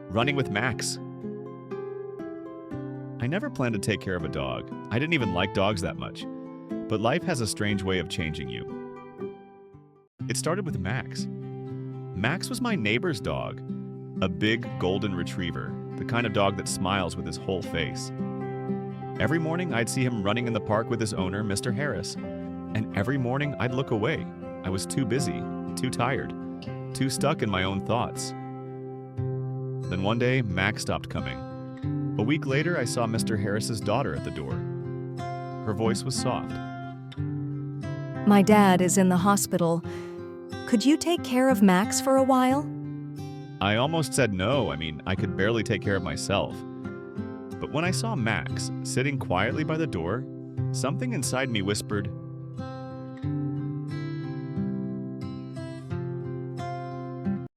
Running with Max. I never planned to take care of a dog. I didn't even like dogs that much. But life has a strange way of changing you. It started with Max. Max was my neighbor's dog, a big golden retriever, the kind of dog that smiles with his whole face. Every morning I'd see him running in the park with his owner, Mr. Harris. And every morning I'd look away. I was too busy, too tired, too stuck in my own thoughts. Then one day, Max stopped coming. A week later, I saw Mr. Harris's daughter at the door. Her voice was soft. My dad is in the hospital. Could you take care of Max for a while? I almost said no. I could barely take care of myself. But when I saw Max sitting quietly by the door, something inside me whispered,